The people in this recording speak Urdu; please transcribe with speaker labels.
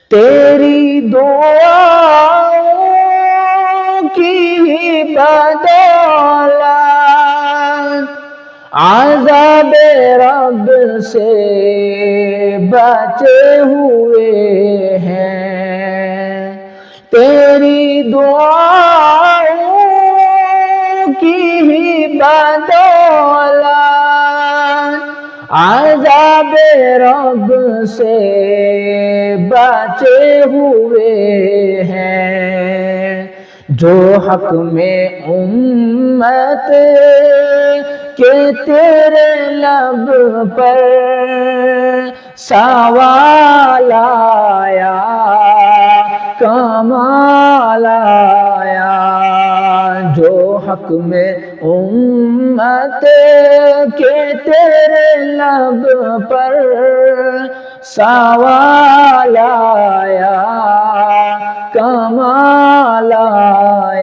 Speaker 1: تیری دعاؤں کی بدولت عذاب رب سے بچے ہوئے ہیں، تیری دعاؤں کی بدولت عذاب رب سے بچے ہوئے ہیں، جو حق میں امت کہ تیرے لب پر سوال آیا کمال آیا، جو حق میں امت کہ تیرے لب پر سوال آیا کمال آیا۔